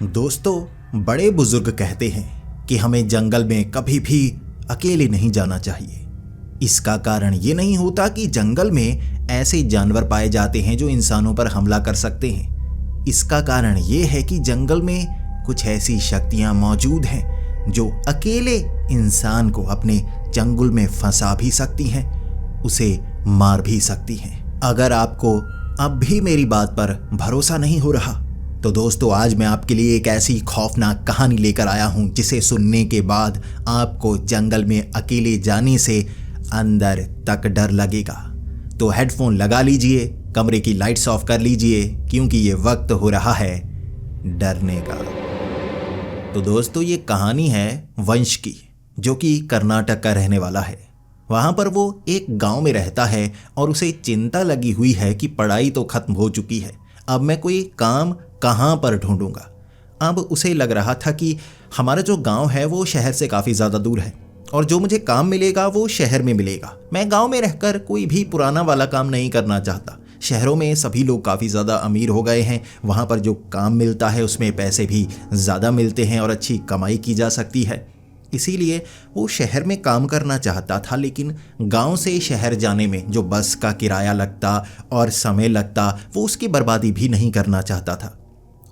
दोस्तों, बड़े बुजुर्ग कहते हैं कि हमें जंगल में कभी भी अकेले नहीं जाना चाहिए। इसका कारण ये नहीं होता कि जंगल में ऐसे जानवर पाए जाते हैं जो इंसानों पर हमला कर सकते हैं। इसका कारण ये है कि जंगल में कुछ ऐसी शक्तियां मौजूद हैं जो अकेले इंसान को अपने चंगुल में फंसा भी सकती हैं, उसे मार भी सकती हैं। अगर आपको अब भी मेरी बात पर भरोसा नहीं हो रहा तो दोस्तों, आज मैं आपके लिए एक ऐसी खौफनाक कहानी लेकर आया हूं जिसे सुनने के बाद आपको जंगल में अकेले जाने से अंदर तक डर लगेगा। तो हेडफोन लगा लीजिए, कमरे की लाइट्स ऑफ कर लीजिए, क्योंकि ये वक्त हो रहा है डरने का। तो दोस्तों, ये कहानी है वंश की, जो कि कर्नाटक का रहने वाला है। वहाँ पर वो एक गांव में रहता है और उसे चिंता लगी हुई है कि पढ़ाई तो खत्म हो चुकी है, अब मैं कोई काम कहाँ पर ढूंढूंगा। अब उसे लग रहा था कि हमारा जो गांव है वो शहर से काफ़ी ज़्यादा दूर है और जो मुझे काम मिलेगा वो शहर में मिलेगा। मैं गांव में रहकर कोई भी पुराना वाला काम नहीं करना चाहता। शहरों में सभी लोग काफ़ी ज़्यादा अमीर हो गए हैं, वहाँ पर जो काम मिलता है उसमें पैसे भी ज़्यादा मिलते हैं और अच्छी कमाई की जा सकती है। इसीलिए वो शहर में काम करना चाहता था, लेकिन गांव से शहर जाने में जो बस का किराया लगता और समय लगता, वो उसकी बर्बादी भी नहीं करना चाहता था।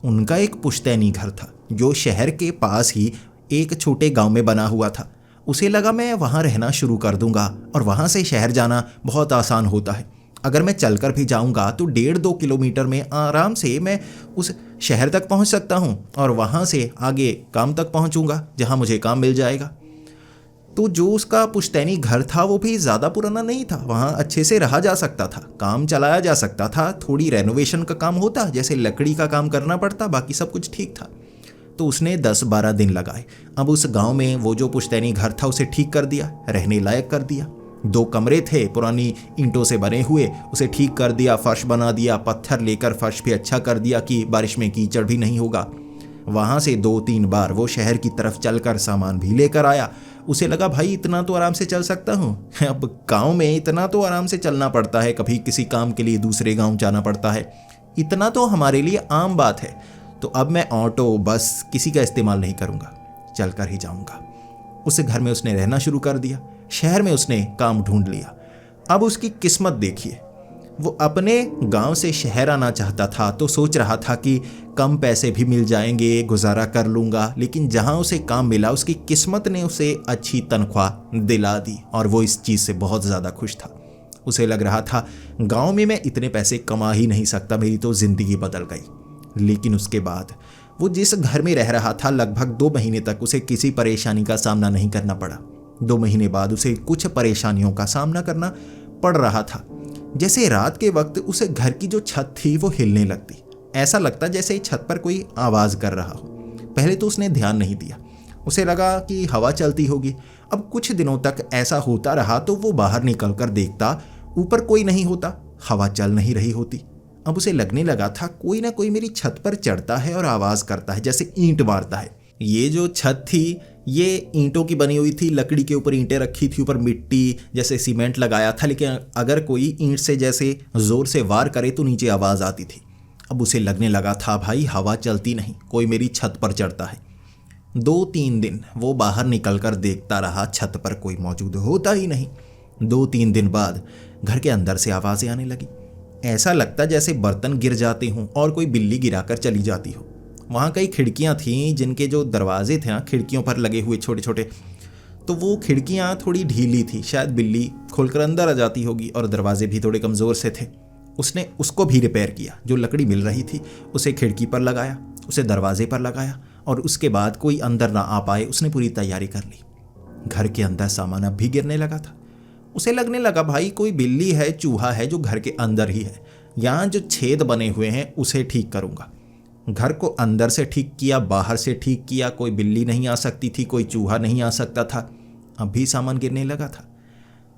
उनका एक पुश्तैनी घर था जो शहर के पास ही एक छोटे गांव में बना हुआ था। उसे लगा मैं वहां रहना शुरू कर दूंगा और वहां से शहर जाना बहुत आसान होता है। अगर मैं चलकर भी जाऊंगा तो 1.5-2 किलोमीटर में आराम से मैं उस शहर तक पहुंच सकता हूं और वहां से आगे काम तक पहुंचूंगा जहां मुझे काम मिल जाएगा। तो जो उसका पुश्तैनी घर था वो भी ज़्यादा पुराना नहीं था, वहाँ अच्छे से रहा जा सकता था, काम चलाया जा सकता था। थोड़ी रेनोवेशन का काम होता, जैसे लकड़ी का काम करना पड़ता, बाकी सब कुछ ठीक था। तो उसने 10-12 दिन लगाए। अब उस गांव में वो जो पुश्तैनी घर था उसे ठीक कर दिया, रहने लायक कर दिया। 2 कमरे थे पुरानी ईंटों से बने हुए, उसे ठीक कर दिया, फर्श बना दिया, पत्थर लेकर फर्श भी अच्छा कर दिया कि बारिश में कीचड़ भी नहीं होगा। वहाँ से 2-3 बार वो शहर की तरफ चलकर सामान भी लेकर आया। उसे लगा भाई इतना तो आराम से चल सकता हूँ, अब गांव में इतना तो आराम से चलना पड़ता है, कभी किसी काम के लिए दूसरे गांव जाना पड़ता है, इतना तो हमारे लिए आम बात है। तो अब मैं ऑटो बस किसी का इस्तेमाल नहीं करूँगा, चलकर ही जाऊँगा। उस घर में उसने रहना शुरू कर दिया, शहर में उसने काम ढूंढ लिया। अब उसकी किस्मत देखिए, वो अपने गांव से शहर आना चाहता था तो सोच रहा था कि कम पैसे भी मिल जाएंगे, गुजारा कर लूँगा। लेकिन जहां उसे काम मिला उसकी किस्मत ने उसे अच्छी तनख्वाह दिला दी और वो इस चीज़ से बहुत ज़्यादा खुश था। उसे लग रहा था गांव में मैं इतने पैसे कमा ही नहीं सकता, मेरी तो ज़िंदगी बदल गई। लेकिन उसके बाद वो जिस घर में रह रहा था लगभग 2 महीने तक उसे किसी परेशानी का सामना नहीं करना पड़ा। 2 महीने बाद उसे कुछ परेशानियों का सामना करना पड़ रहा था। जैसे रात के वक्त उस घर की जो छत थी वो हिलने लगती, ऐसा लगता जैसे छत पर कोई आवाज़ कर रहा हो। पहले तो उसने ध्यान नहीं दिया, उसे लगा कि हवा चलती होगी। अब कुछ दिनों तक ऐसा होता रहा तो वो बाहर निकलकर देखता, ऊपर कोई नहीं होता, हवा चल नहीं रही होती। अब उसे लगने लगा था कोई ना कोई मेरी छत पर चढ़ता है और आवाज़ करता है, जैसे ईंट मारता है। ये जो छत थी ये ईंटों की बनी हुई थी, लकड़ी के ऊपर ईंटें रखी थी, ऊपर मिट्टी जैसे सीमेंट लगाया था, लेकिन अगर कोई ईंट से जैसे ज़ोर से वार करे तो नीचे आवाज़ आती थी। अब उसे लगने लगा था भाई हवा चलती नहीं, कोई मेरी छत पर चढ़ता है। 2-3 दिन वो बाहर निकलकर देखता रहा, छत पर कोई मौजूद होता ही नहीं। 2-3 दिन बाद घर के अंदर से आवाज़ें आने लगी, ऐसा लगता जैसे बर्तन गिर जाते हों और कोई बिल्ली गिराकर चली जाती हो। वहाँ कई खिड़कियाँ थीं जिनके जो दरवाजे थे ना, खिड़कियों पर लगे हुए छोटे छोटे, तो वो खिड़कियाँ थोड़ी ढीली थी, शायद बिल्ली खोलकर अंदर आ जाती होगी, और दरवाजे भी थोड़े कमज़ोर से थे। उसने उसको भी रिपेयर किया, जो लकड़ी मिल रही थी उसे खिड़की पर लगाया, उसे दरवाजे पर लगाया, और उसके बाद कोई अंदर ना आ पाए उसने पूरी तैयारी कर ली। घर के अंदर सामान अब भी गिरने लगा था। उसे लगने लगा भाई कोई बिल्ली है, चूहा है जो घर के अंदर ही है, यहाँ जो छेद बने हुए हैं उसे ठीक करूँगा। घर को अंदर से ठीक किया, बाहर से ठीक किया, कोई बिल्ली नहीं आ सकती थी, कोई चूहा नहीं आ सकता था। अब भी सामान गिरने लगा था।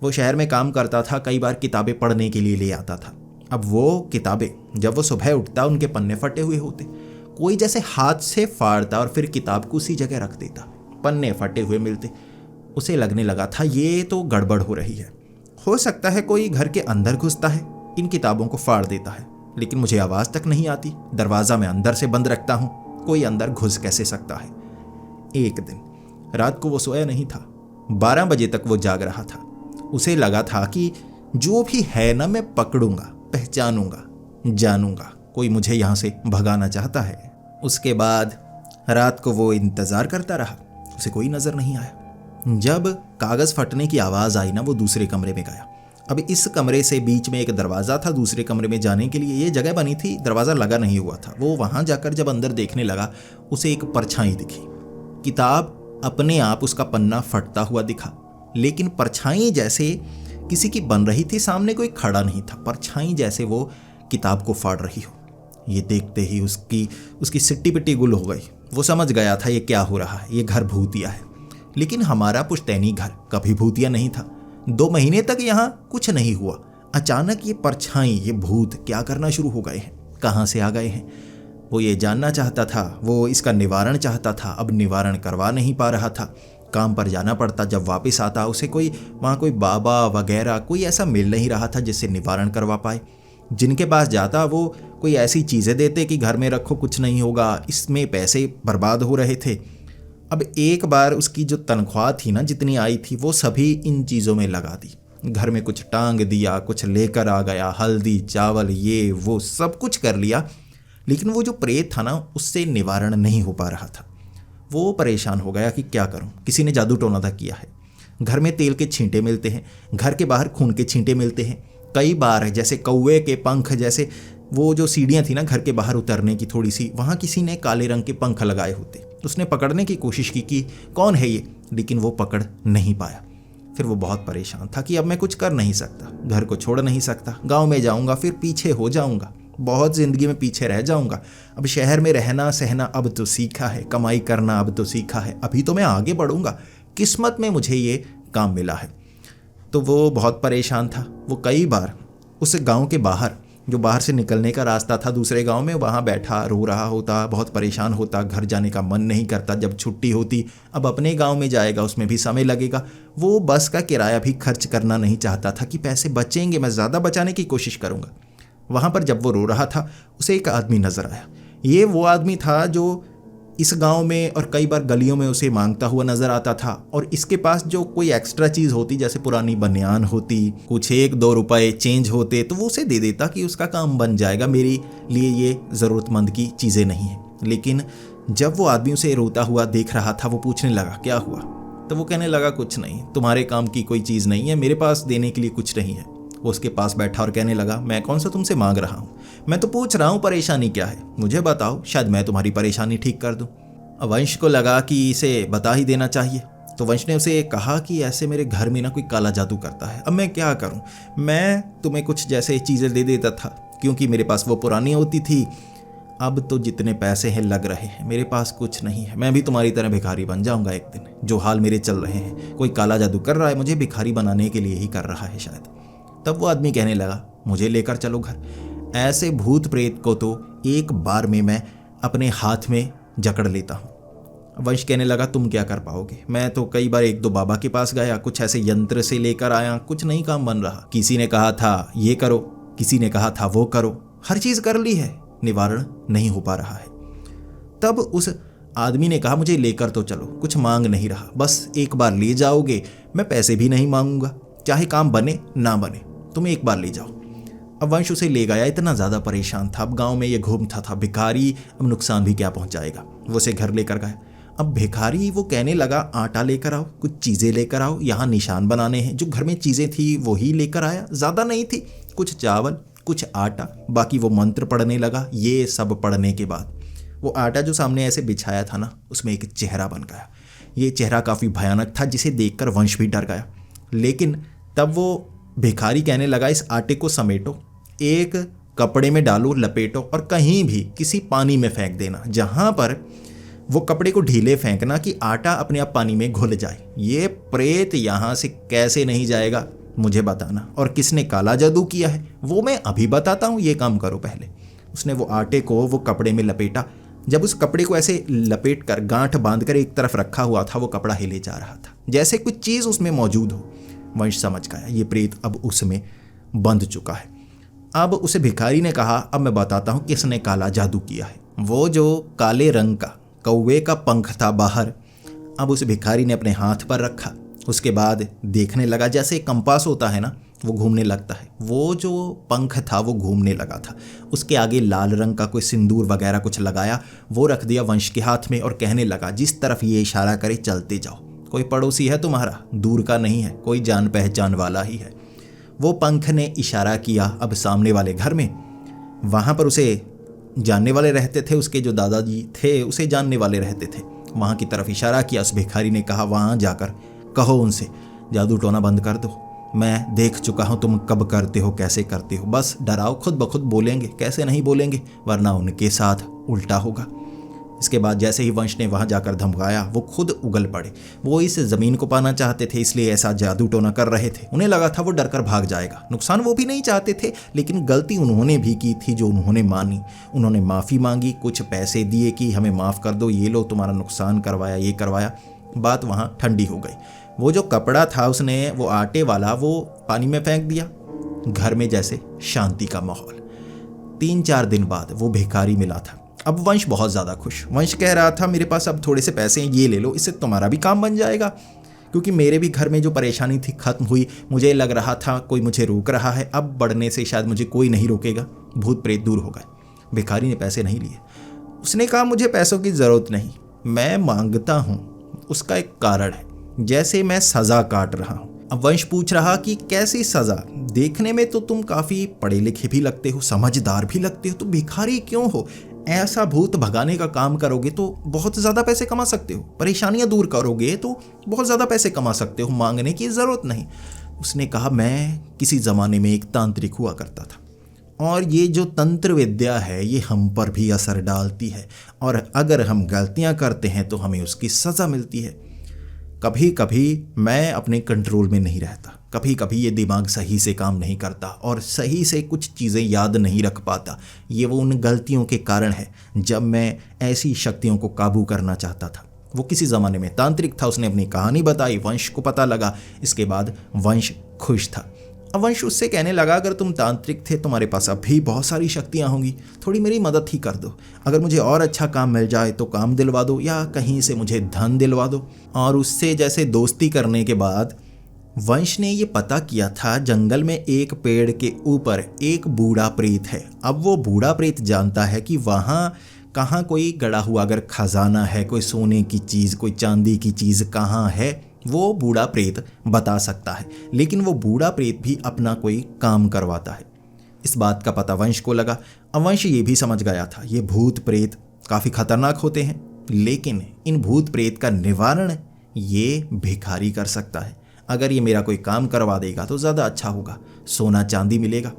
वो शहर में काम करता था, कई बार किताबें पढ़ने के लिए ले आता था। अब वो किताबें जब वो सुबह उठता उनके पन्ने फटे हुए होते, कोई जैसे हाथ से फाड़ता और फिर किताब को उसी जगह रख देता, पन्ने फटे हुए मिलते। उसे लगने लगा था ये तो गड़बड़ हो रही है, हो सकता है कोई घर के अंदर घुसता है, इन किताबों को फाड़ देता है, लेकिन मुझे आवाज़ तक नहीं आती। दरवाज़ा मैं अंदर से बंद रखता हूँ, कोई अंदर घुस कैसे सकता है। एक दिन रात को वो सोया नहीं था, 12 बजे तक वो जाग रहा था। उसे लगा था कि जो भी है ना मैं पकड़ूंगा, पहचानूंगा, जानूंगा, कोई मुझे यहां से भगाना चाहता है। उसके बाद रात को वो इंतजार करता रहा, उसे कोई नजर नहीं आया। जब कागज फटने की आवाज आई ना, वो दूसरे कमरे में गया। अब इस कमरे से बीच में एक दरवाजा था, दूसरे कमरे में जाने के लिए ये जगह बनी थी, दरवाजा लगा नहीं हुआ था। वो वहां जाकर जब अंदर देखने लगा, उसे एक परछाई दिखी। किताब अपने आप उसका पन्ना फटता हुआ दिखा, लेकिन परछाई जैसे किसी की बन रही थी, सामने कोई खड़ा नहीं था, परछाई जैसे वो किताब को फाड़ रही हो। ये देखते ही उसकी सिट्टी पिट्टी गुल हो गई। वो समझ गया था ये क्या हो रहा है, ये घर भूतिया है। लेकिन हमारा पुश्तैनी घर कभी भूतिया नहीं था। 2 महीने तक यहाँ कुछ नहीं हुआ। अचानक ये परछाई, ये भूत क्या करना शुरू हो गए हैं, कहाँ से आ गए हैं? वो ये जानना चाहता था, वो इसका निवारण चाहता था। अब निवारण करवा नहीं पा रहा था। काम पर जाना पड़ता, जब वापस आता उसे वहाँ कोई बाबा वगैरह कोई ऐसा मिल नहीं रहा था जिससे निवारण करवा पाए। जिनके पास जाता वो कोई ऐसी चीज़ें देते कि घर में रखो कुछ नहीं होगा, इसमें पैसे बर्बाद हो रहे थे। अब एक बार उसकी जो तनख्वाह थी ना, जितनी आई थी, वो सभी इन चीज़ों में लगा दी। घर में कुछ टांग दिया, कुछ लेकर आ गया, हल्दी चावल ये वो सब कुछ कर लिया। लेकिन वो जो प्रेत था ना, उससे निवारण नहीं हो पा रहा था। वो परेशान हो गया कि क्या करूं। किसी ने जादू टोना था किया है। घर में तेल के छींटे मिलते हैं, घर के बाहर खून के छींटे मिलते हैं। कई बार जैसे कौवे के पंख, जैसे वो जो सीढ़ियाँ थी ना घर के बाहर उतरने की थोड़ी सी, वहाँ किसी ने काले रंग के पंख लगाए होते। उसने पकड़ने की कोशिश की कि कौन है ये, लेकिन वो पकड़ नहीं पाया। फिर वो बहुत परेशान था कि अब मैं कुछ कर नहीं सकता, घर को छोड़ नहीं सकता, गाँव में जाऊँगा फिर पीछे हो जाऊँगा, बहुत ज़िंदगी में पीछे रह जाऊँगा। अब शहर में रहना सहना अब तो सीखा है, कमाई करना अब तो सीखा है, अभी तो मैं आगे बढ़ूँगा, किस्मत में मुझे ये काम मिला है। तो वो बहुत परेशान था। वो कई बार उस गांव के बाहर, जो बाहर से निकलने का रास्ता था दूसरे गांव में, वहाँ बैठा रो रहा होता, बहुत परेशान होता। घर जाने का मन नहीं करता। जब छुट्टी होती, अब अपने गांव में जाएगा, उसमें भी समय लगेगा। वो बस का किराया भी खर्च करना नहीं चाहता था कि पैसे बचेंगे, मैं ज़्यादा बचाने की कोशिश करूँगा। वहाँ पर जब वो रो रहा था, उसे एक आदमी नज़र आया। ये वो आदमी था जो इस गांव में और कई बार गलियों में उसे मांगता हुआ नजर आता था। और इसके पास जो कोई एक्स्ट्रा चीज़ होती, जैसे पुरानी बनियान होती, कुछ 1-2 रुपए चेंज होते, तो वो उसे दे देता कि उसका काम बन जाएगा, मेरे लिए ये ज़रूरतमंद की चीज़ें नहीं हैं। लेकिन जब वो आदमी उसे रोता हुआ देख रहा था, वो पूछने लगा क्या हुआ? तो वो कहने लगा कुछ नहीं, तुम्हारे काम की कोई चीज़ नहीं है, मेरे पास देने के लिए कुछ नहीं है। वो उसके पास बैठा और कहने लगा, मैं कौन सा तुमसे मांग रहा हूँ, मैं तो पूछ रहा हूँ परेशानी क्या है, मुझे बताओ, शायद मैं तुम्हारी परेशानी ठीक कर दूँ। वंश को लगा कि इसे बता ही देना चाहिए। तो वंश ने उसे कहा कि ऐसे मेरे घर में ना कोई काला जादू करता है, अब मैं क्या करूँ? मैं तुम्हें कुछ जैसे चीज़ें दे देता था, क्योंकि मेरे पास वो पुरानी होती थी। अब तो जितने पैसे हैं लग रहे हैं, मेरे पास कुछ नहीं है। मैं भी तुम्हारी तरह भिखारी बन जाऊंगा एक दिन, जो हाल मेरे चल रहे हैं। कोई काला जादू कर रहा है, मुझे भिखारी बनाने के लिए ही कर रहा है शायद। तब वो आदमी कहने लगा, मुझे लेकर चलो घर। ऐसे भूत प्रेत को तो एक बार में मैं अपने हाथ में जकड़ लेता हूँ। वंश कहने लगा, तुम क्या कर पाओगे? मैं तो कई बार 1-2 बाबा के पास गया, कुछ ऐसे यंत्र से लेकर आया, कुछ नहीं काम बन रहा। किसी ने कहा था ये करो, किसी ने कहा था वो करो, हर चीज़ कर ली है, निवारण नहीं हो पा रहा है। तब उस आदमी ने कहा, मुझे लेकर तो चलो, कुछ मांग नहीं रहा, बस एक बार ले जाओगे, मैं पैसे भी नहीं मांगूंगा, चाहे काम बने ना बने, तुम एक बार ले जाओ। अब वंश उसे ले गया। इतना ज़्यादा परेशान था, अब गांव में ये घूमता था भिखारी, अब नुकसान भी क्या पहुंचाएगा। वो उसे घर लेकर गया। अब भिखारी वो कहने लगा, आटा लेकर आओ, कुछ चीज़ें लेकर आओ, यहाँ निशान बनाने हैं। जो घर में चीज़ें थी वो ही लेकर आया, ज़्यादा नहीं थी, कुछ चावल, कुछ आटा, बाकी वो मंत्र पढ़ने लगा। ये सब पढ़ने के बाद वो आटा जो सामने ऐसे बिछाया था ना, उसमें एक चेहरा बन गया। ये चेहरा काफ़ी भयानक था, जिसे देखकर वंश भी डर गया। लेकिन तब वो भिखारी कहने लगा, इस आटे को समेटो, एक कपड़े में डालो, लपेटो और कहीं भी किसी पानी में फेंक देना। जहाँ पर वो कपड़े को ढीले फेंकना कि आटा अपने आप पानी में घुल जाए। ये प्रेत यहाँ से कैसे नहीं जाएगा मुझे बताना, और किसने काला जादू किया है वो मैं अभी बताता हूँ, ये काम करो पहले। उसने वो आटे को वो कपड़े में लपेटा। जब उस कपड़े को ऐसे लपेट कर गांठ बांधकर एक तरफ रखा हुआ था, वो कपड़ा हिले जा रहा था, जैसे कुछ चीज़ उसमें मौजूद हो। वंश समझ गया ये प्रेत अब उसमें बंध चुका है। अब उसे भिखारी ने कहा, अब मैं बताता हूँ किसने काला जादू किया है। वो जो काले रंग का कौवे का पंख था बाहर, अब उस भिखारी ने अपने हाथ पर रखा। उसके बाद देखने लगा, जैसे कंपास होता है ना, वो घूमने लगता है। वो जो पंख था वो घूमने लगा था। उसके आगे लाल रंग का कोई सिंदूर वगैरह कुछ लगाया, वो रख दिया वंश के हाथ में और कहने लगा, जिस तरफ ये इशारा करे चलते जाओ। कोई पड़ोसी है तुम्हारा, दूर का नहीं है, कोई जान पहचान वाला ही है। वो पंख ने इशारा किया अब सामने वाले घर में। वहाँ पर उसे जानने वाले रहते थे, उसके जो दादाजी थे उसे जानने वाले रहते थे। वहाँ की तरफ इशारा किया। उस भिखारी ने कहा, वहाँ जाकर कहो उनसे जादू टोना बंद कर दो, मैं देख चुका हूँ तुम कब करते हो, कैसे करते हो। बस डराओ, खुद ब खुद बोलेंगे, कैसे नहीं बोलेंगे, वरना उनके साथ उल्टा होगा। इसके बाद जैसे ही वंश ने वहाँ जाकर धमकाया, वो खुद उगल पड़े। वो इस ज़मीन को पाना चाहते थे, इसलिए ऐसा जादू टोना कर रहे थे। उन्हें लगा था वो डरकर भाग जाएगा। नुकसान वो भी नहीं चाहते थे, लेकिन गलती उन्होंने भी की थी जो उन्होंने मानी। उन्होंने माफ़ी मांगी, कुछ पैसे दिए कि हमें माफ़ कर दो, ये लो तुम्हारा नुकसान करवाया, ये करवाया। बात वहाँ ठंडी हो गई। वो जो कपड़ा था उसने, वो आटे वाला, वो पानी में फेंक दिया। घर में जैसे शांति का माहौल। 3-4 दिन बाद वो भिखारी मिला था। अब वंश बहुत ज़्यादा खुश। वंश कह रहा था, मेरे पास अब थोड़े से पैसे हैं, ये ले लो, इससे तुम्हारा भी काम बन जाएगा। क्योंकि मेरे भी घर में जो परेशानी थी खत्म हुई। मुझे लग रहा था कोई मुझे रोक रहा है, अब बढ़ने से शायद मुझे कोई नहीं रोकेगा, भूत प्रेत दूर हो गए। भिखारी ने पैसे नहीं लिए। उसने कहा, मुझे पैसों की ज़रूरत नहीं, मैं मांगता हूँ, उसका एक कारण है, जैसे मैं सज़ा काट रहा हूँ। अब वंश पूछ रहा कि कैसी सज़ा? देखने में तो तुम काफ़ी पढ़े लिखे भी लगते हो, समझदार भी लगते हो, तो भिखारी क्यों हो? ऐसा भूत भगाने का काम करोगे तो बहुत ज़्यादा पैसे कमा सकते हो, परेशानियां दूर करोगे तो बहुत ज़्यादा पैसे कमा सकते हो, मांगने की ज़रूरत नहीं। उसने कहा, मैं किसी ज़माने में एक तांत्रिक हुआ करता था, और ये जो तंत्र विद्या है ये हम पर भी असर डालती है, और अगर हम गलतियां करते हैं तो हमें उसकी सज़ा मिलती है। कभी कभी मैं अपने कंट्रोल में नहीं रहता, कभी कभी ये दिमाग सही से काम नहीं करता और सही से कुछ चीज़ें याद नहीं रख पाता। ये वो उन गलतियों के कारण है जब मैं ऐसी शक्तियों को काबू करना चाहता था। वो किसी ज़माने में तांत्रिक था। उसने अपनी कहानी बताई, वंश को पता लगा। इसके बाद वंश खुश था। अब वंश उससे कहने लगा, अगर तुम तांत्रिक थे, तुम्हारे पास अभी बहुत सारी शक्तियाँ होंगी, थोड़ी मेरी मदद ही कर दो। अगर मुझे और अच्छा काम मिल जाए तो काम दिलवा दो, या कहीं से मुझे धन दिलवा दो। और उससे जैसे दोस्ती करने के बाद वंश ने ये पता किया था, जंगल में एक पेड़ के ऊपर एक बूढ़ा प्रेत है। अब वो बूढ़ा प्रेत जानता है कि वहाँ कहाँ कोई गड़ा हुआ अगर खजाना है, कोई सोने की चीज़, कोई चांदी की चीज़ कहाँ है, वो बूढ़ा प्रेत बता सकता है। लेकिन वो बूढ़ा प्रेत भी अपना कोई काम करवाता है। इस बात का पता वंश को लगा। अब वंश ये भी समझ गया था, ये भूत प्रेत काफ़ी खतरनाक होते हैं, लेकिन इन भूत प्रेत का निवारण ये भिखारी कर सकता है। अगर ये मेरा कोई काम करवा देगा तो ज़्यादा अच्छा होगा, सोना चांदी मिलेगा।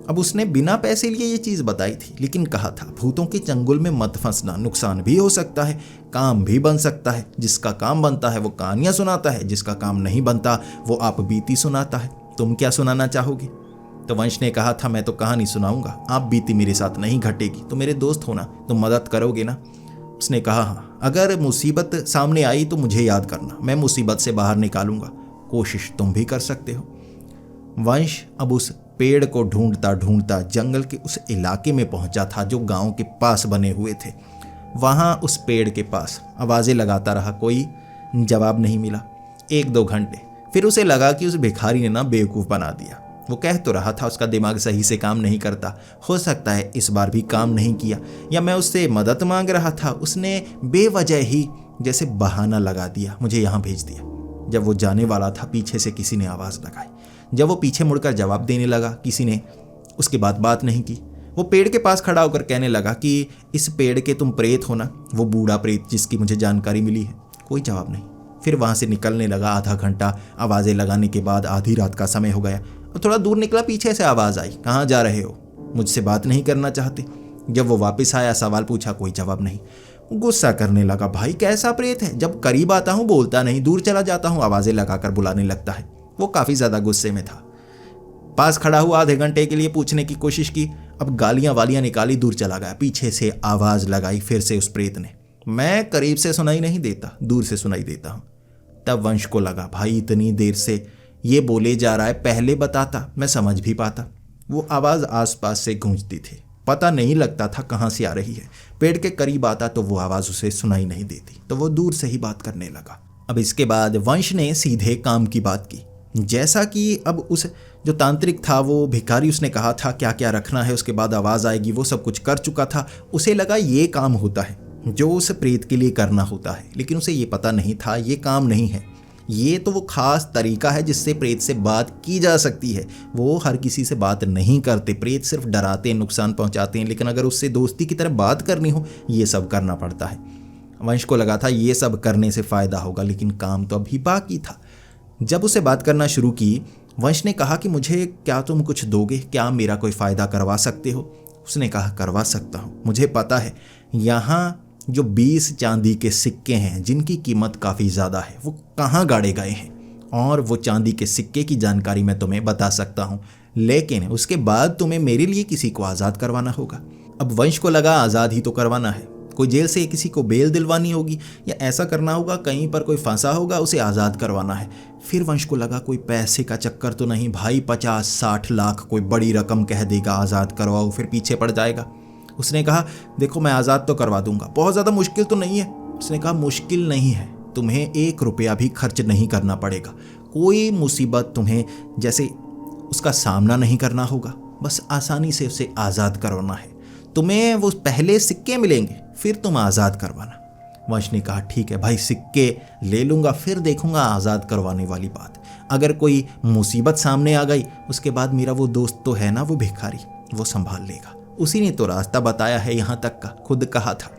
अब उसने बिना पैसे लिए ये चीज़ बताई थी, लेकिन कहा था भूतों के चंगुल में मत फंसना, नुकसान भी हो सकता है, काम भी बन सकता है। जिसका काम बनता है वो कहानियाँ सुनाता है, जिसका काम नहीं बनता वो आप बीती सुनाता है। तुम क्या सुनाना चाहोगे? तो वंश ने कहा था, मैं तो कहानी सुनाऊंगा, आप बीती मेरे साथ नहीं घटेगी, तो मेरे दोस्त होना, तुम मदद करोगे ना? उसने कहा, हाँ, अगर मुसीबत सामने आई तो मुझे याद करना, मैं मुसीबत से बाहर निकालूंगा, कोशिश तुम भी कर सकते हो। वंश अब उस पेड़ को ढूंढता ढूंढता जंगल के उस इलाके में पहुंचा था जो गांव के पास बने हुए थे। वहां उस पेड़ के पास आवाज़ें लगाता रहा, कोई जवाब नहीं मिला। 1-2 घंटे, फिर उसे लगा कि उस भिखारी ने ना बेवकूफ़ बना दिया। वो कह तो रहा था उसका दिमाग सही से काम नहीं करता, हो सकता है इस बार भी काम नहीं किया, या मैं उससे मदद मांग रहा था, उसने बेवजह ही जैसे बहाना लगा दिया, मुझे यहाँ भेज दिया। जब वो जाने वाला था, पीछे से किसी ने आवाज़ लगाई। जब वो पीछे मुड़कर जवाब देने लगा, किसी ने उसके बाद बात नहीं की। वो पेड़ के पास खड़ा होकर कहने लगा कि इस पेड़ के तुम प्रेत हो ना, वो बूढ़ा प्रेत जिसकी मुझे जानकारी मिली है। कोई जवाब नहीं। फिर वहाँ से निकलने लगा। आधा घंटा आवाज़ें लगाने के बाद आधी रात का समय हो गया और थोड़ा दूर निकला, पीछे से आवाज़ आई, कहाँ जा रहे हो? मुझसे बात नहीं करना चाहते? जब वो वापस आया, सवाल पूछा, कोई जवाब नहीं। गुस्सा करने लगा, भाई कैसा प्रेत है, जब करीब आता हूँ बोलता नहीं, दूर चला जाता हूँ आवाज़ें लगाकर बुलाने लगता है। वो काफ़ी ज़्यादा गुस्से में था। पास खड़ा हुआ, आधे घंटे के लिए पूछने की कोशिश की, अब गालियाँ वालियाँ निकाली, दूर चला गया। पीछे से आवाज़ लगाई फिर से उस प्रेत ने, मैं करीब से सुनाई नहीं देता, दूर से सुनाई देता हूँ। तब वंश को लगा, भाई इतनी देर से ये बोले जा रहा है, पहले बताता मैं समझ भी पाता। वो आवाज़ आसपास से गूंजती थी, पता नहीं लगता था कहाँ से आ रही है। पेड़ के करीब आता तो वो आवाज़ उसे सुनाई नहीं देती, तो वो दूर से ही बात करने लगा। अब इसके बाद वंश ने सीधे काम की बात की। जैसा कि अब उस जो तांत्रिक था वो भिखारी, उसने कहा था क्या क्या रखना है, उसके बाद आवाज़ आएगी, वो सब कुछ कर चुका था। उसे लगा ये काम होता है जो उस प्रेत के लिए करना होता है, लेकिन उसे ये पता नहीं था ये काम नहीं है। ये तो वो खास तरीका है जिससे प्रेत से बात की जा सकती है। वो हर किसी से बात नहीं करते, प्रेत सिर्फ डराते हैं, नुकसान पहुंचाते हैं, लेकिन अगर उससे दोस्ती की तरह बात करनी हो ये सब करना पड़ता है। वंश को लगा था ये सब करने से फ़ायदा होगा, लेकिन काम तो अभी बाकी था। जब उसे बात करना शुरू की, वंश ने कहा कि मुझे क्या तुम कुछ दोगे, क्या मेरा कोई फ़ायदा करवा सकते हो? उसने कहा करवा सकता हूँ, मुझे पता है यहाँ जो 20 चांदी के सिक्के हैं जिनकी कीमत काफ़ी ज़्यादा है वो कहाँ गाड़े गए हैं, और वो चांदी के सिक्के की जानकारी मैं तुम्हें बता सकता हूँ, लेकिन उसके बाद तुम्हें मेरे लिए किसी को आज़ाद करवाना होगा। अब वंश को लगा आज़ाद ही तो करवाना है, कोई जेल से किसी को बेल दिलवानी होगी या ऐसा करना होगा, कहीं पर कोई फंसा होगा उसे आज़ाद करवाना है। फिर वंश को लगा कोई पैसे का चक्कर तो नहीं भाई, 50-60 लाख कोई बड़ी रकम कह देगा आज़ाद करवाओ, फिर पीछे पड़ जाएगा। उसने कहा देखो मैं आज़ाद तो करवा दूंगा, बहुत ज़्यादा मुश्किल तो नहीं है। उसने कहा मुश्किल नहीं है, तुम्हें 1 रुपया भी खर्च नहीं करना पड़ेगा, कोई मुसीबत तुम्हें जैसे उसका सामना नहीं करना होगा, बस आसानी से उसे आज़ाद करवाना है। तुम्हें वो पहले सिक्के मिलेंगे फिर तुम आज़ाद करवाना। वंश ने कहा ठीक है भाई, सिक्के ले लूँगा, फिर देखूँगा आज़ाद करवाने वाली बात। अगर कोई मुसीबत सामने आ गई उसके बाद मेरा वो दोस्त तो है ना, वो भिखारी, वो संभाल लेगा, उसी ने तो रास्ता बताया है यहाँ तक का, खुद कहा था।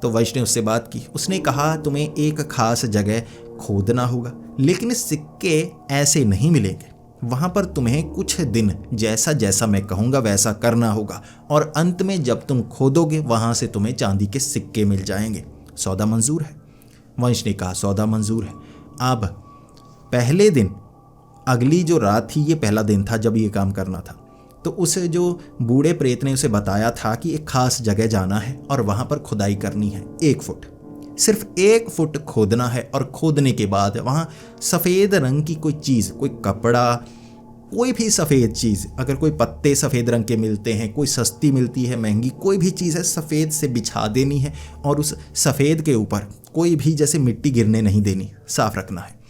तो वंश ने उससे बात की। उसने कहा तुम्हें एक खास जगह खोदना होगा, लेकिन सिक्के ऐसे नहीं मिलेंगे, वहाँ पर तुम्हें कुछ दिन जैसा जैसा मैं कहूँगा वैसा करना होगा, और अंत में जब तुम खोदोगे वहाँ से तुम्हें चांदी के सिक्के मिल जाएंगे। सौदा मंजूर है? वंश ने कहा सौदा मंजूर है। अब पहले दिन, अगली जो रात थी ये पहला दिन था जब ये काम करना था, तो उस जो बूढ़े प्रेत ने उसे बताया था कि एक खास जगह जाना है और वहाँ पर खुदाई करनी है, 1 फुट, सिर्फ 1 फुट खोदना है, और खोदने के बाद वहाँ सफ़ेद रंग की कोई चीज़, कोई कपड़ा, कोई भी सफ़ेद चीज़, अगर कोई पत्ते सफ़ेद रंग के मिलते हैं, कोई सस्ती मिलती है महंगी, कोई भी चीज़ है सफ़ेद से बिछा देनी है, और उस सफ़ेद के ऊपर कोई भी जैसे मिट्टी गिरने नहीं देनी, साफ रखना है।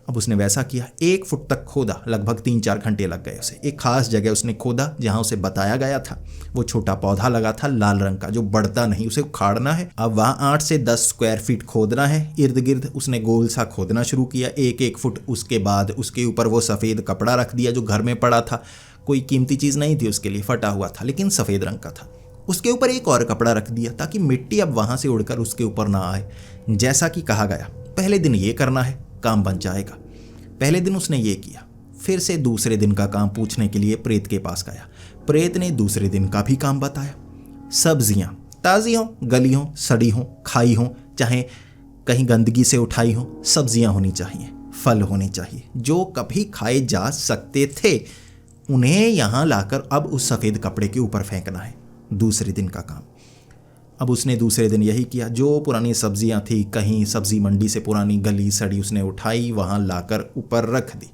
अब उसने वैसा किया, 1 फुट तक खोदा, लगभग 3-4 घंटे लग गए उसे। एक खास जगह उसने खोदा जहाँ उसे बताया गया था, वो छोटा पौधा लगा था लाल रंग का जो बढ़ता नहीं, उसे उखाड़ना है। अब वहाँ 8 से 10 स्क्वायर फीट खोदना है, इर्द गिर्द उसने गोल सा खोदना शुरू किया, 1-1 फुट। उसके बाद उसके ऊपर वो सफ़ेद कपड़ा रख दिया जो घर में पड़ा था, कोई कीमती चीज़ नहीं थी उसके लिए, फटा हुआ था लेकिन सफ़ेद रंग का था। उसके ऊपर एक और कपड़ा रख दिया ताकि मिट्टी अब वहाँ से उड़कर उसके ऊपर ना आए। जैसा कि कहा गया पहले दिन ये करना है, काम बन जाएगा। पहले दिन उसने ये किया। फिर से दूसरे दिन का काम पूछने के लिए प्रेत के पास गया। प्रेत ने दूसरे दिन का भी काम बताया। सब्जियां ताज़ी हों, गली हों, सड़ी हों, खाई हों, चाहे कहीं गंदगी से उठाई हों, सब्जियां होनी चाहिए, फल होने चाहिए जो कभी खाए जा सकते थे, उन्हें यहाँ लाकर अब उस सफ़ेद कपड़े के ऊपर फेंकना है। दूसरे दिन का काम। अब उसने दूसरे दिन यही किया। जो पुरानी सब्जियां थी कहीं सब्जी मंडी से पुरानी गली सड़ी उसने उठाई, वहाँ लाकर ऊपर रख दी।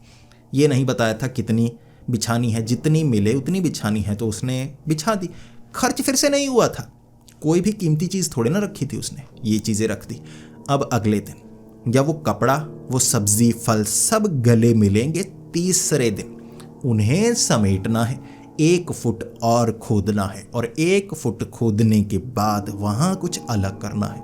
ये नहीं बताया था कितनी बिछानी है, जितनी मिले उतनी बिछानी है, तो उसने बिछा दी। खर्च फिर से नहीं हुआ था, कोई भी कीमती चीज़ थोड़े ना रखी थी उसने, ये चीज़ें रख दी। अब अगले दिन जब वो कपड़ा, वो सब्जी, फल सब गले मिलेंगे, तीसरे दिन उन्हें समेटना है, 1 फुट और खोदना है, और 1 फुट खोदने के बाद वहाँ कुछ अलग करना है।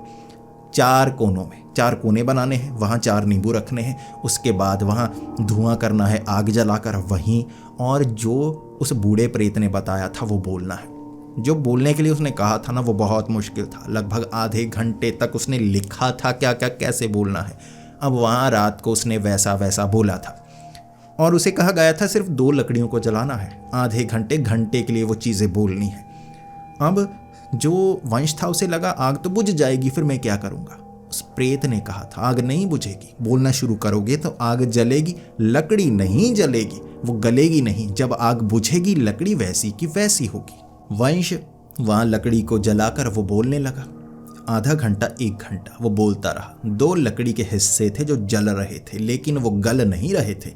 4 कोनों में 4 कोने बनाने हैं, वहाँ 4 नींबू रखने हैं। उसके बाद वहाँ धुआं करना है आग जलाकर वहीं, और जो उस बूढ़े प्रेत ने बताया था वो बोलना है। जो बोलने के लिए उसने कहा था ना वो बहुत मुश्किल था, लगभग आधे घंटे तक उसने लिखा था क्या क्या कैसे बोलना है। अब वहाँ रात को उसने वैसा वैसा बोला था, और उसे कहा गया था सिर्फ 2 लकड़ियों को जलाना है, आधे घंटे के लिए वो चीज़ें बोलनी है। अब जो वंश था उसे लगा आग तो बुझ जाएगी, फिर मैं क्या करूँगा। उस प्रेत ने कहा था आग नहीं बुझेगी, बोलना शुरू करोगे तो आग जलेगी, लकड़ी नहीं जलेगी, वो गलेगी नहीं। जब आग बुझेगी लकड़ी वैसी की वैसी होगी। वंश वहाँ लकड़ी को जलाकर वो बोलने लगा। आधा घंटा 1 घंटा वो बोलता रहा। 2 लकड़ी के हिस्से थे जो जल रहे थे, लेकिन वो गल नहीं रहे थे,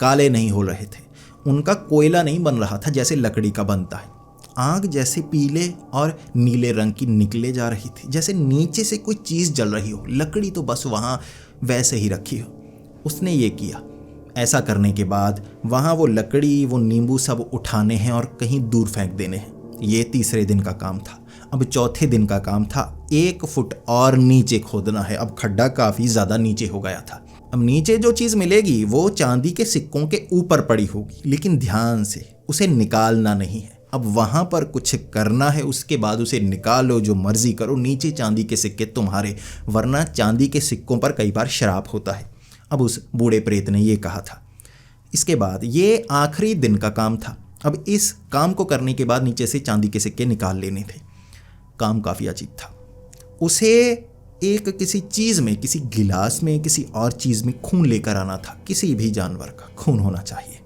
काले नहीं हो रहे थे, उनका कोयला नहीं बन रहा था जैसे लकड़ी का बनता है। आग जैसे पीले और नीले रंग की निकले जा रही थी, जैसे नीचे से कोई चीज़ जल रही हो। लकड़ी तो बस वहाँ वैसे ही रखी हो। उसने ये किया। ऐसा करने के बाद वहाँ वो लकड़ी, वो नींबू सब उठाने हैं और कहीं दूर फेंक देने हैं। ये तीसरे दिन का काम था। अब चौथे दिन का काम था 1 फुट और नीचे खोदना है। अब खड्डा काफ़ी ज़्यादा नीचे हो गया था। अब नीचे जो चीज़ मिलेगी वो चांदी के सिक्कों के ऊपर पड़ी होगी, लेकिन ध्यान से उसे निकालना नहीं है। अब वहाँ पर कुछ करना है, उसके बाद उसे निकालो, जो मर्जी करो। नीचे चांदी के सिक्के तुम्हारे, वरना चांदी के सिक्कों पर कई बार श्राप होता है। अब उस बूढ़े प्रेत ने ये कहा था। इसके बाद ये आखिरी दिन का काम था। अब इस काम को करने के बाद नीचे से चांदी के सिक्के निकाल लेने थे। काम काफ़ी अजीब था। उसे एक किसी चीज़ में, किसी गिलास में, किसी और चीज़ में खून लेकर आना था। किसी भी जानवर का खून होना चाहिए।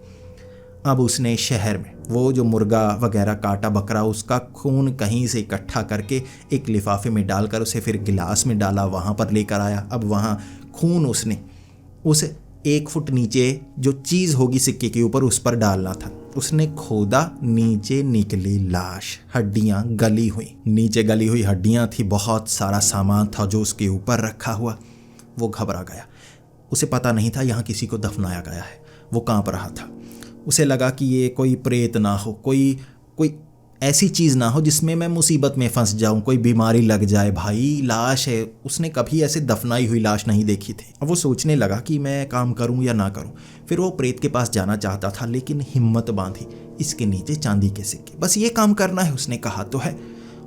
अब उसने शहर में वो जो मुर्गा वगैरह काटा, बकरा, उसका खून कहीं से इकट्ठा करके एक लिफाफे में डालकर उसे फिर गिलास में डाला, वहाँ पर लेकर आया। अब वहाँ खून उसने उस 1 फुट नीचे जो चीज़ होगी सिक्के के ऊपर, उस पर डालना था। उसने खोदा, नीचे निकली लाश, हड्डियां गली हुई। नीचे गली हुई हड्डियां थी, बहुत सारा सामान था जो उसके ऊपर रखा हुआ। वो घबरा गया। उसे पता नहीं था यहाँ किसी को दफनाया गया है। वो कांप रहा था। उसे लगा कि ये कोई प्रेत ना हो, कोई ऐसी चीज़ ना हो जिसमें मैं मुसीबत में फंस जाऊं, कोई बीमारी लग जाए। भाई लाश है, उसने कभी ऐसे दफनाई हुई लाश नहीं देखी थी। अब वो सोचने लगा कि मैं काम करूं या ना करूं। फिर वो प्रेत के पास जाना चाहता था, लेकिन हिम्मत बांधी। इसके नीचे चांदी के सिक्के, बस ये काम करना है, उसने कहा तो है।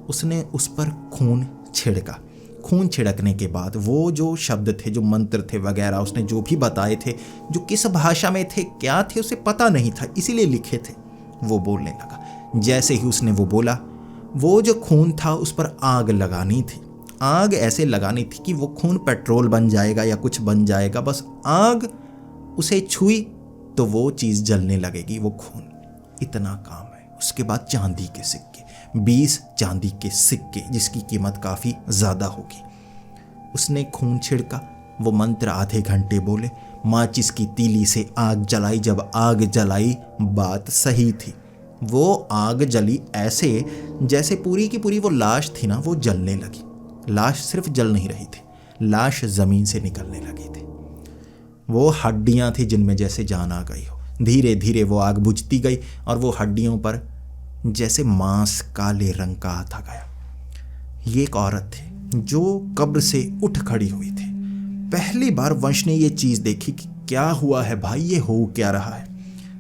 उसने उस पर खून छिड़का। खून छिड़कने के बाद वो जो शब्द थे, जो मंत्र थे वगैरह, उसने जो भी बताए थे, जो किस भाषा में थे, क्या थे, उसे पता नहीं था, इसीलिए लिखे थे, वो बोलने लगा। जैसे ही उसने वो बोला, वो जो खून था उस पर आग लगानी थी। आग ऐसे लगानी थी कि वो खून पेट्रोल बन जाएगा या कुछ बन जाएगा। बस आग उसे छुई तो वो चीज़ जलने लगेगी, वो खून। इतना काम है। उसके बाद चांदी के सिक्के, 20 चांदी के सिक्के, जिसकी कीमत काफ़ी ज़्यादा होगी। उसने खून छिड़का, वो मंत्र आधे घंटे बोले, माचिस की तीली से आग जलाई। जब आग जलाई, बात सही थी। वो आग जली ऐसे जैसे पूरी की पूरी वो लाश थी ना, वो जलने लगी। लाश सिर्फ जल नहीं रही थी, लाश ज़मीन से निकलने लगी थी। वो हड्डियां थी जिनमें जैसे जान आ गई हो। धीरे धीरे वो आग बुझती गई और वो हड्डियों पर जैसे मांस काले रंग का आता गया। ये एक औरत थी जो कब्र से उठ खड़ी हुई थी। पहली बार वंश ने ये चीज़ देखी कि क्या हुआ है भाई, ये हो क्या रहा है।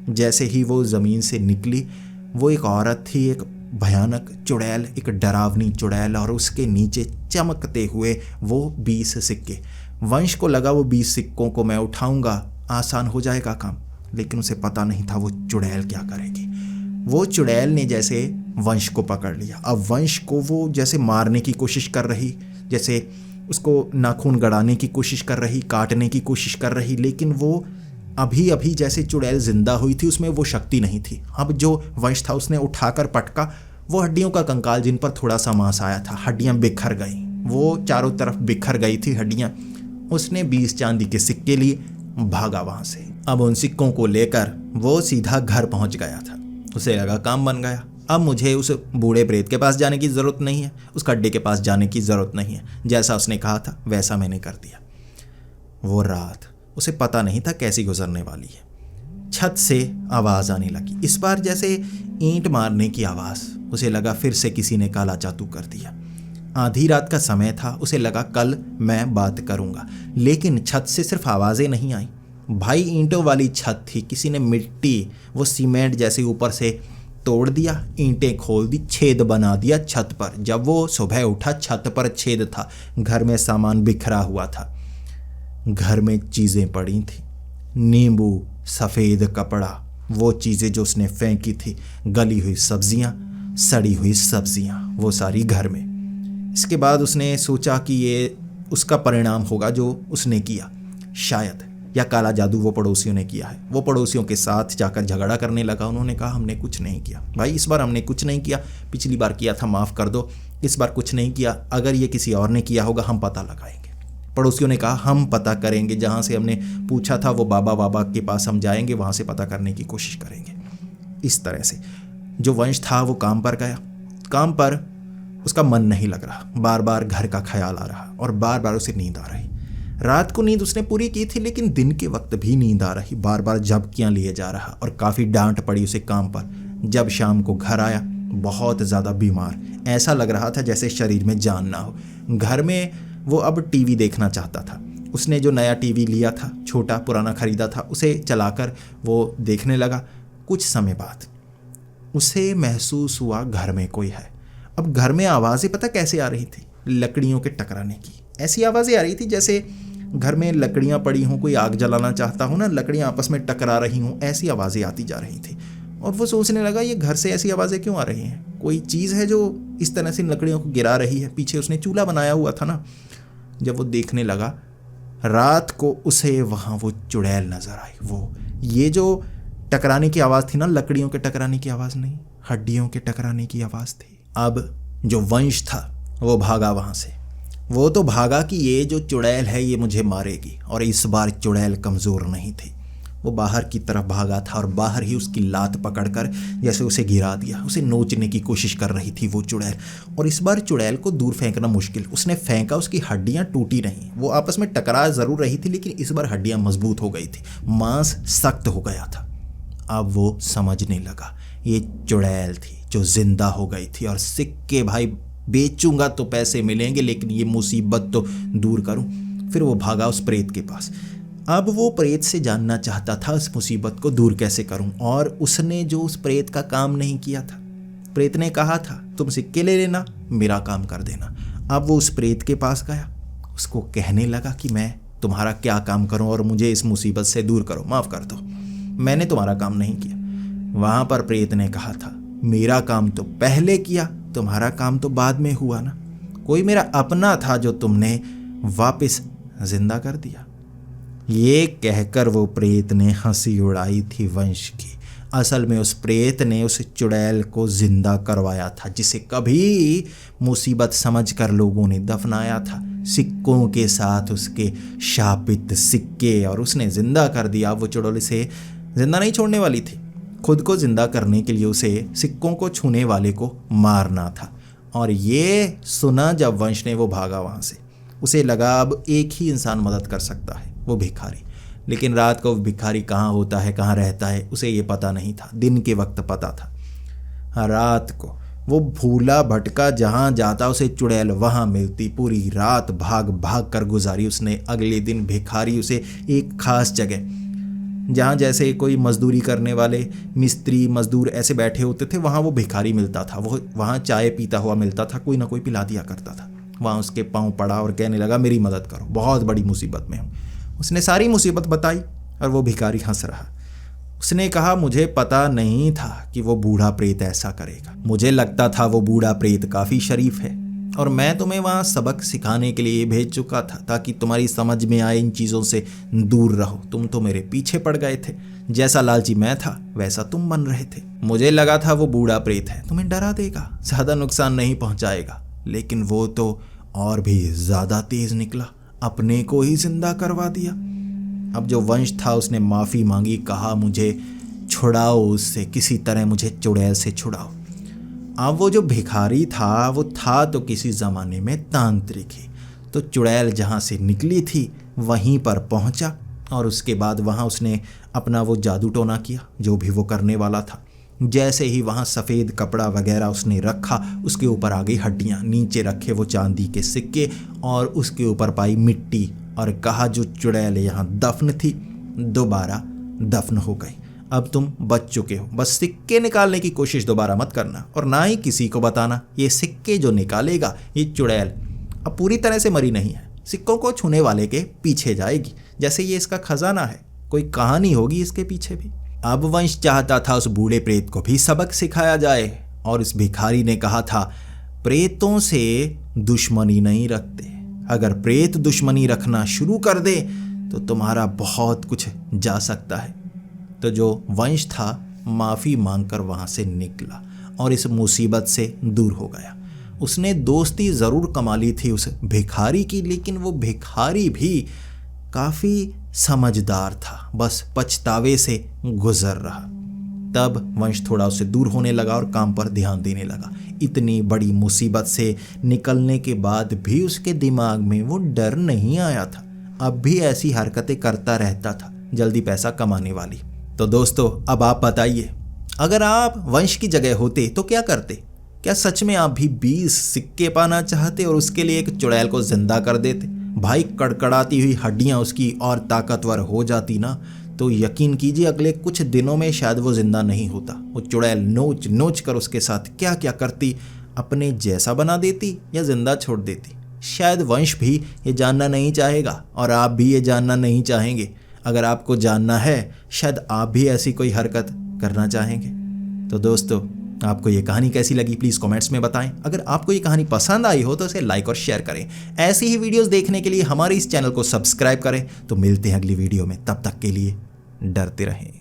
जैसे ही वो ज़मीन से निकली, वो एक औरत थी, एक भयानक चुड़ैल, एक डरावनी चुड़ैल, और उसके नीचे चमकते हुए वो 20 सिक्के। वंश को लगा वो 20 सिक्कों को मैं उठाऊंगा, आसान हो जाएगा काम, लेकिन उसे पता नहीं था वो चुड़ैल क्या करेगी। वो चुड़ैल ने जैसे वंश को पकड़ लिया। अब वंश को वो जैसे मारने की कोशिश कर रही, जैसे उसको नाखून गड़ाने की कोशिश कर रही, काटने की कोशिश कर रही, लेकिन वो अभी अभी जैसे चुड़ैल जिंदा हुई थी, उसमें वो शक्ति नहीं थी। अब जो वंश था उसने उठाकर पटका, वो हड्डियों का कंकाल जिन पर थोड़ा सा मांस आया था, हड्डियां बिखर गई, वो चारों तरफ बिखर गई थी हड्डियां। उसने 20 चांदी के सिक्के लिए भागा वहां से। अब उन सिक्कों को लेकर वो सीधा घर पहुंच गया था। उसे लगा काम बन गया, अब मुझे उस बूढ़े प्रेत के पास जाने की ज़रूरत नहीं है, उस खड्डे के पास जाने की ज़रूरत नहीं है। जैसा उसने कहा था वैसा मैंने कर दिया। वो रात उसे पता नहीं था कैसी गुजरने वाली है। छत से आवाज़ आने लगी, इस बार जैसे ईंट मारने की आवाज़। उसे लगा फिर से किसी ने काला जादू कर दिया। आधी रात का समय था, उसे लगा कल मैं बात करूंगा, लेकिन छत से सिर्फ आवाज़ें नहीं आई भाई, ईंटों वाली छत थी। किसी ने मिट्टी, वो सीमेंट जैसे ऊपर से तोड़ दिया, ईंटें खोल दी, छेद बना दिया छत पर। जब वो सुबह उठा, छत पर छेद था, घर में सामान बिखरा हुआ था, घर में चीज़ें पड़ी थी, नींबू, सफ़ेद कपड़ा, वो चीज़ें जो उसने फेंकी थी, गली हुई सब्जियां, सड़ी हुई सब्जियां, वो सारी घर में। इसके बाद उसने सोचा कि ये उसका परिणाम होगा जो उसने किया, शायद, या काला जादू वो पड़ोसियों ने किया है। वो पड़ोसियों के साथ जाकर झगड़ा करने लगा। उन्होंने कहा हमने कुछ नहीं किया भाई, इस बार हमने कुछ नहीं किया, पिछली बार किया था, माफ़ कर दो, इस बार कुछ नहीं किया, अगर ये किसी और ने किया होगा हम पता लगाएंगे। पड़ोसियों ने कहा हम पता करेंगे, जहाँ से हमने पूछा था वो बाबा के पास हम जाएंगे, वहाँ से पता करने की कोशिश करेंगे। इस तरह से जो वंश था वो काम पर गया। काम पर उसका मन नहीं लग रहा, बार बार घर का ख्याल आ रहा और बार बार उसे नींद आ रही। रात को नींद उसने पूरी की थी, लेकिन दिन के वक्त भी नींद आ रही, बार बार झपकियां लिए जा रहा और काफ़ी डांट पड़ी उसे काम पर। जब शाम को घर आया बहुत ज़्यादा बीमार, ऐसा लग रहा था जैसे शरीर में जान ना हो। घर में वो अब टीवी देखना चाहता था। उसने जो नया टीवी लिया था, छोटा पुराना खरीदा था, उसे चलाकर वो देखने लगा। कुछ समय बाद उसे महसूस हुआ घर में कोई है। अब घर में आवाज़ें पता कैसे आ रही थी? लकड़ियों के टकराने की ऐसी आवाज़ें आ रही थी जैसे घर में लकड़ियाँ पड़ी हों, कोई आग जलाना चाहता हो ना, लकड़ियाँ आपस में टकरा रही हों, ऐसी आवाज़ें आती जा रही थी। और वो सोचने लगा ये घर से ऐसी आवाज़ें क्यों आ रही हैं? कोई चीज़ है जो इस तरह से लकड़ियों को गिरा रही है। पीछे उसने चूल्हा बनाया हुआ था ना। जब वो देखने लगा, रात को उसे वहाँ वो चुड़ैल नज़र आई। वो ये जो टकराने की आवाज़ थी ना, लकड़ियों के टकराने की आवाज़ नहीं, हड्डियों के टकराने की आवाज़ थी। अब जो वंश था वो भागा वहाँ से। वो तो भागा कि ये जो चुड़ैल है ये मुझे मारेगी, और इस बार चुड़ैल कमज़ोर नहीं थी। वो बाहर की तरफ भागा था और बाहर ही उसकी लात पकड़कर जैसे उसे गिरा दिया। उसे नोचने की कोशिश कर रही थी वो चुड़ैल, और इस बार चुड़ैल को दूर फेंकना मुश्किल। उसने फेंका, उसकी हड्डियां टूटी नहीं, वो आपस में टकरा ज़रूर रही थी, लेकिन इस बार हड्डियां मजबूत हो गई थी, मांस सख्त हो गया था। अब वो समझने लगा ये चुड़ैल थी जो जिंदा हो गई थी, और सिक्के भाई बेचूंगा तो पैसे मिलेंगे, लेकिन ये मुसीबत तो दूर करूं। फिर वो भागा उस प्रेत के पास। अब वो प्रेत से जानना चाहता था इस मुसीबत को दूर कैसे करूं, और उसने जो उस प्रेत का काम नहीं किया था। प्रेत ने कहा था तुम सिक्के ले लेना, मेरा काम कर देना। अब वो उस प्रेत के पास गया, उसको कहने लगा कि मैं तुम्हारा क्या काम करूं और मुझे इस मुसीबत से दूर करो, माफ़ कर दो, मैंने तुम्हारा काम नहीं किया। वहाँ पर प्रेत ने कहा था मेरा काम तो पहले किया, तुम्हारा काम तो बाद में हुआ ना। कोई मेरा अपना था जो तुमने वापस जिंदा कर दिया। ये कहकर वो प्रेत ने हंसी उड़ाई थी वंश की। असल में उस प्रेत ने उस चुड़ैल को जिंदा करवाया था, जिसे कभी मुसीबत समझकर लोगों ने दफनाया था, सिक्कों के साथ उसके शापित सिक्के, और उसने जिंदा कर दिया। वो चुड़ैल से जिंदा नहीं छोड़ने वाली थी, खुद को जिंदा करने के लिए उसे सिक्कों को छूने वाले को मारना था। और ये सुना जब वंश ने, वो भागा वहाँ से। उसे लगा अब एक ही इंसान मदद कर सकता है, वो भिखारी। लेकिन रात को वो भिखारी कहाँ होता है, कहाँ रहता है, उसे ये पता नहीं था। दिन के वक्त पता था। रात को वो भूला भटका जहाँ जाता उसे चुड़ैल वहाँ मिलती। पूरी रात भाग भाग कर गुजारी उसने। अगले दिन भिखारी उसे एक खास जगह, जहाँ जैसे कोई मजदूरी करने वाले मिस्त्री मजदूर ऐसे बैठे होते थे, वहाँ वो भिखारी मिलता था। वो वहाँ चाय पीता हुआ मिलता था, कोई ना कोई पिला दिया करता था। वहाँ उसके पाँव पड़ा और कहने लगा मेरी मदद करो, बहुत बड़ी मुसीबत में हूँ। उसने सारी मुसीबत बताई और वो भिखारी हंस रहा। उसने कहा मुझे पता नहीं था कि वो बूढ़ा प्रेत ऐसा करेगा। मुझे लगता था वो बूढ़ा प्रेत काफ़ी शरीफ है, और मैं तुम्हें वहाँ सबक सिखाने के लिए भेज चुका था ताकि तुम्हारी समझ में आए, इन चीज़ों से दूर रहो। तुम तो मेरे पीछे पड़ गए थे, जैसा लालची मैं था वैसा तुम बन रहे थे। मुझे लगा था वो बूढ़ा प्रेत है, तुम्हें डरा देगा, ज़्यादा नुकसान नहीं पहुँचाएगा, लेकिन वो तो और भी ज़्यादा तेज़ निकला, अपने को ही जिंदा करवा दिया। अब जो वंश था उसने माफ़ी मांगी, कहा मुझे छुड़ाओ उससे, किसी तरह मुझे चुड़ैल से छुड़ाओ। अब वो जो भिखारी था वो था तो किसी ज़माने में तांत्रिक ही, तो चुड़ैल जहाँ से निकली थी वहीं पर पहुँचा, और उसके बाद वहाँ उसने अपना वो जादू टोना किया जो भी वो करने वाला था। जैसे ही वहाँ सफ़ेद कपड़ा वगैरह उसने रखा, उसके ऊपर आ गई हड्डियाँ, नीचे रखे वो चांदी के सिक्के, और उसके ऊपर पाई मिट्टी, और कहा जो चुड़ैल यहाँ दफन थी दोबारा दफन हो गई। अब तुम बच चुके हो, बस सिक्के निकालने की कोशिश दोबारा मत करना, और ना ही किसी को बताना। ये सिक्के जो निकालेगा ये चुड़ैल अब पूरी तरह से मरी नहीं है, सिक्कों को छूने वाले के पीछे जाएगी, जैसे ये इसका खजाना है, कोई कहानी होगी इसके पीछे भी। अब वंश चाहता था उस बूढ़े प्रेत को भी सबक सिखाया जाए, और इस भिखारी ने कहा था प्रेतों से दुश्मनी नहीं रखते, अगर प्रेत दुश्मनी रखना शुरू कर दे तो तुम्हारा बहुत कुछ जा सकता है। तो जो वंश था माफ़ी मांगकर वहाँ से निकला और इस मुसीबत से दूर हो गया। उसने दोस्ती ज़रूर कमा ली थी उस भिखारी की, लेकिन वो भिखारी भी काफ़ी समझदार था, बस पछतावे से गुजर रहा। तब वंश थोड़ा उससे दूर होने लगा और काम पर ध्यान देने लगा। इतनी बड़ी मुसीबत से निकलने के बाद भी उसके दिमाग में वो डर नहीं आया था। अब भी ऐसी हरकतें करता रहता था, जल्दी पैसा कमाने वाली। तो दोस्तों, अब आप बताइए, अगर आप वंश की जगह होते तो क्या करते? क्या सच में आप भी 20 सिक्के पाना चाहते और उसके लिए एक चुड़ैल को जिंदा कर देते? भाई, कड़कड़ाती हुई हड्डियां उसकी और ताकतवर हो जाती ना, तो यकीन कीजिए अगले कुछ दिनों में शायद वो जिंदा नहीं होता। वो चुड़ैल नोच नोच कर उसके साथ क्या क्या करती, अपने जैसा बना देती या जिंदा छोड़ देती। शायद वंश भी ये जानना नहीं चाहेगा और आप भी ये जानना नहीं चाहेंगे। अगर आपको जानना है, शायद आप भी ऐसी कोई हरकत करना चाहेंगे। तो दोस्तों, आपको ये कहानी कैसी लगी प्लीज़ कमेंट्स में बताएं। अगर आपको ये कहानी पसंद आई हो तो इसे लाइक और शेयर करें। ऐसी ही वीडियोस देखने के लिए हमारे इस चैनल को सब्सक्राइब करें। तो मिलते हैं अगली वीडियो में, तब तक के लिए डरते रहें।